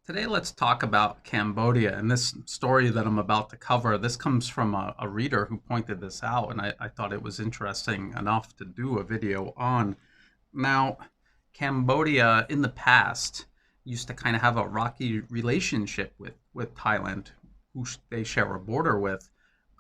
Today, let's talk about Cambodia. And this story that I'm about to cover, this comes from a reader who pointed this out, and I thought it was interesting enough to do a video on. Now, Cambodia in the past used to kind of have a rocky relationship with Thailand, who they share a border with.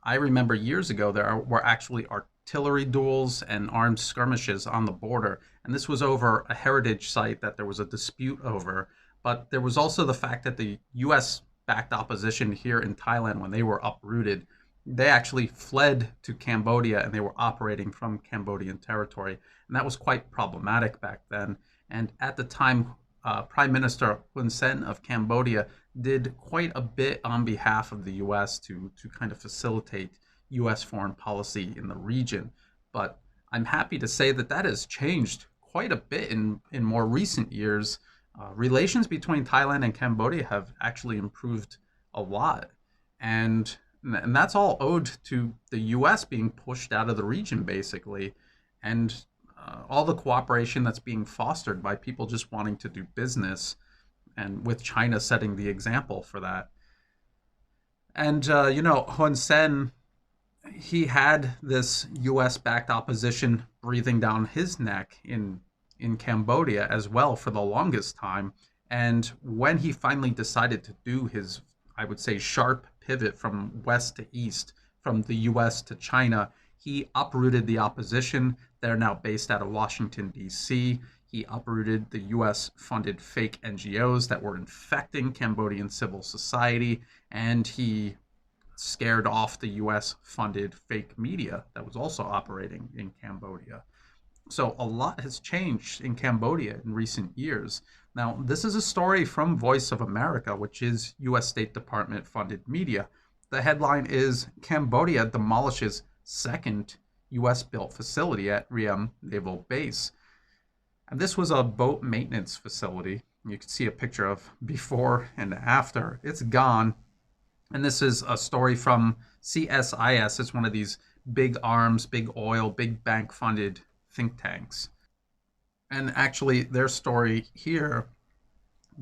I remember years ago were actually artillery duels and armed skirmishes on the border, and this was over a heritage site that there was a dispute over. But there was also the fact that the U.S. backed opposition here in Thailand, when they were uprooted, they actually fled to Cambodia and they were operating from Cambodian territory, and that was quite problematic back then. And at the time, Prime Minister Hun Sen of Cambodia did quite a bit on behalf of the U.S. to kind of facilitate U.S. foreign policy in the region. But I'm happy to say that that has changed quite a bit in more recent years. Relations between Thailand and Cambodia have actually improved a lot, and that's all owed to the U.S. being pushed out of the region, basically, and all the cooperation that's being fostered by people just wanting to do business, and with China setting the example for that. And Hun Sen, he had this U.S. backed opposition breathing down his neck in Cambodia as well for the longest time. And when he finally decided to do his, I would say, sharp pivot from west to east, from the US to China, he uprooted the opposition. They're now based out of Washington, D.C. He uprooted the US funded fake NGOs that were infecting Cambodian civil society, and he scared off the US funded fake media that was also operating in Cambodia. So a lot has changed in Cambodia in recent years. Now, this is a story from Voice of America, which is U.S. State Department funded media. The headline is Cambodia Demolishes Second U.S. Built Facility at Ream Naval Base. And this was a boat maintenance facility. You can see a picture of before and after. It's gone. And this is a story from CSIS. It's one of these big arms, big oil, big bank funded think tanks. And actually, their story here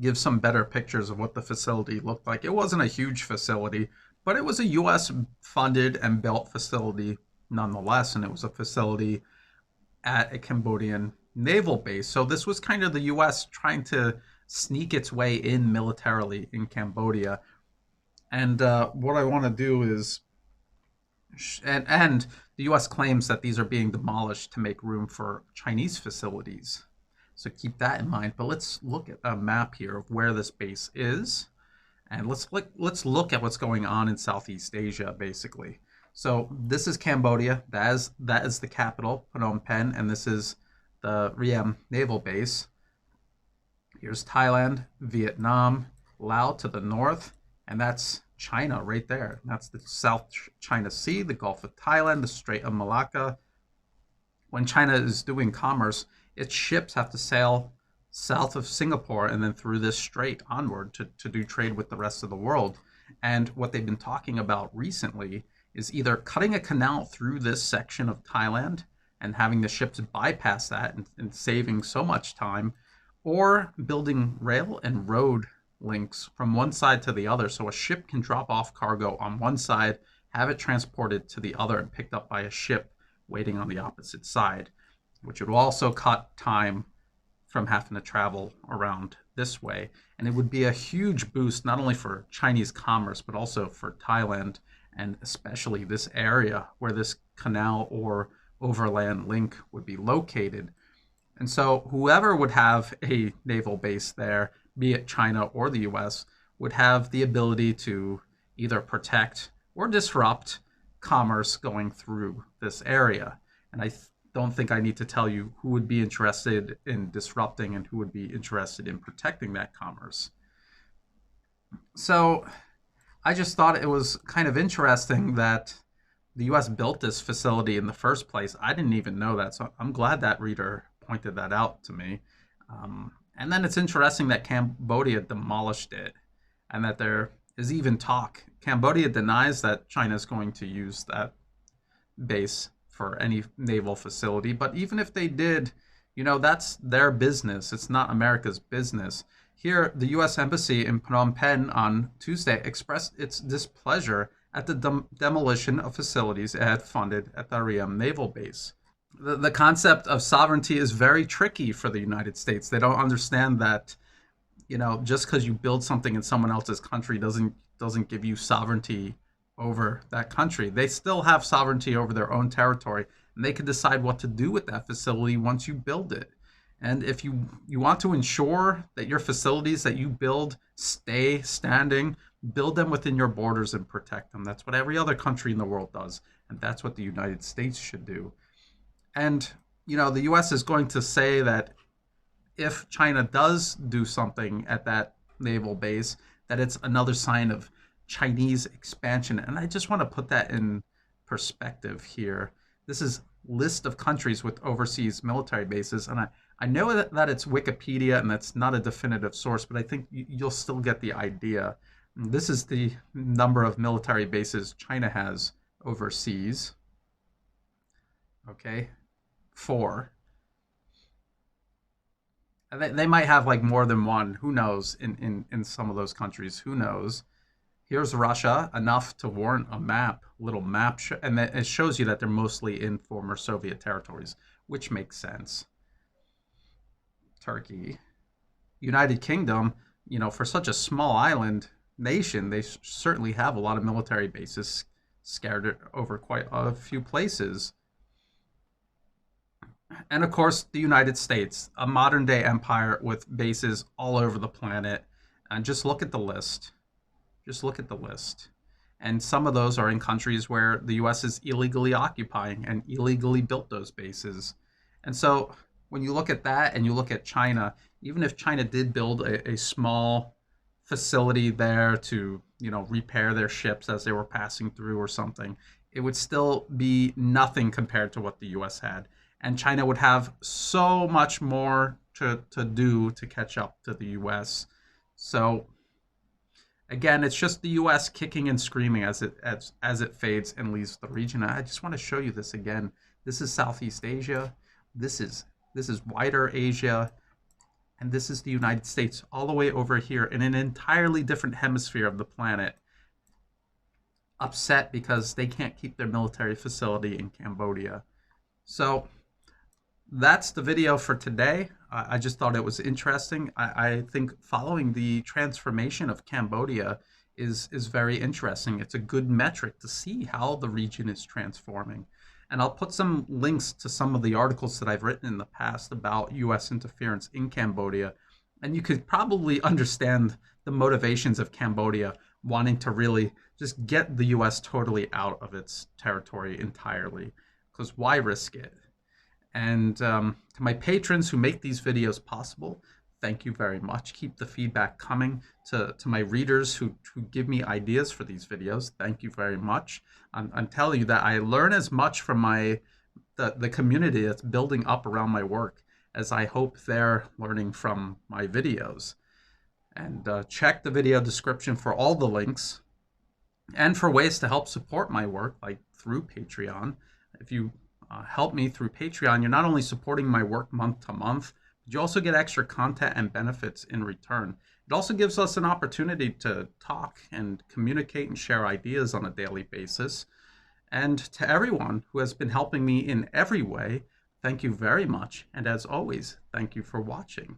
gives some better pictures of what the facility looked like. It wasn't a huge facility, but it was a US funded and built facility nonetheless. And it was a facility at a Cambodian naval base. So this was kind of the US trying to sneak its way in militarily in Cambodia. And what I want to do is and the U.S. claims that these are being demolished to make room for Chinese facilities. So keep that in mind. But let's look at a map here of where this base is, and let's look at what's going on in Southeast Asia, basically. So this is Cambodia. That is the capital, Phnom Penh, and this is the Ream Naval Base. Here's Thailand, Vietnam, Laos to the north, and that's China right there. That's the South China Sea, the Gulf of Thailand, the Strait of Malacca. When China is doing commerce, its ships have to sail south of Singapore and then through this strait onward to do trade with the rest of the world. And what they've been talking about recently is either cutting a canal through this section of Thailand and having the ships bypass that and saving so much time, or building rail and road links from one side to the other, so a ship can drop off cargo on one side, have it transported to the other and picked up by a ship waiting on the opposite side, which would also cut time from having to travel around this way. And it would be a huge boost not only for Chinese commerce but also for Thailand, and especially this area where this canal or overland link would be located. And so whoever would have a naval base there, be it China or the US, would have the ability to either protect or disrupt commerce going through this area. And I don't think I need to tell you who would be interested in disrupting and who would be interested in protecting that commerce. So I just thought it was kind of interesting that the US built this facility in the first place. I didn't even know that, so I'm glad that reader pointed that out to me. And then it's interesting that Cambodia demolished it, and that there is even talk. Cambodia denies that China is going to use that base for any naval facility, but even if they did, that's their business. It's not America's business. Here, the U.S. Embassy in Phnom Penh on Tuesday expressed its displeasure at the demolition of facilities it had funded at the Ream naval base. The concept of sovereignty is very tricky for the United States. They don't understand that, just because you build something in someone else's country doesn't give you sovereignty over that country. They still have sovereignty over their own territory, and they can decide what to do with that facility once you build it. And if you want to ensure that your facilities that you build stay standing, build them within your borders and protect them. That's what every other country in the world does, and that's what the United States should do. And the U.S. is going to say that if China does do something at that naval base, that it's another sign of Chinese expansion. And I just want to put that in perspective here. This is list of countries with overseas military bases, and I know that it's Wikipedia and that's not a definitive source, but I think you'll still get the idea. This is the number of military bases China has overseas. Okay, 4. They might have like more than one. Who knows? In some of those countries, who knows? Here's Russia, enough to warrant a little map, and it shows you that they're mostly in former Soviet territories, which makes sense. Turkey, United Kingdom, for such a small island nation, they certainly have a lot of military bases scattered over quite a few places. And of course, the United States, a modern day empire with bases all over the planet. And just look at the list. Just look at the list. And some of those are in countries where the US is illegally occupying and illegally built those bases. And so when you look at that and you look at China, even if China did build a small facility there to, repair their ships as they were passing through or something, it would still be nothing compared to what the US had. And China would have so much more to do to catch up to the US. So again, it's just the US kicking and screaming as it fades and leaves the region. I just want to show you this again. This is Southeast Asia. This is wider Asia. And this is the United States all the way over here in an entirely different hemisphere of the planet. Upset because they can't keep their military facility in Cambodia. So that's the video for today. I just thought it was interesting. I think following the transformation of Cambodia is very interesting. It's a good metric to see how the region is transforming. And I'll put some links to some of the articles that I've written in the past about US interference in Cambodia. And you could probably understand the motivations of Cambodia wanting to really just get the US totally out of its territory entirely. Because why risk it? And to my patrons who make these videos possible, thank you very much. Keep the feedback coming. To my readers who give me ideas for these videos, thank you very much. I'm telling you that I learn as much from the community that's building up around my work as I hope they're learning from my videos. And check the video description for all the links and for ways to help support my work, like through Patreon. If you help me through Patreon, you're not only supporting my work month to month, but you also get extra content and benefits in return. It also gives us an opportunity to talk and communicate and share ideas on a daily basis. And to everyone who has been helping me in every way, thank you very much. And as always, thank you for watching.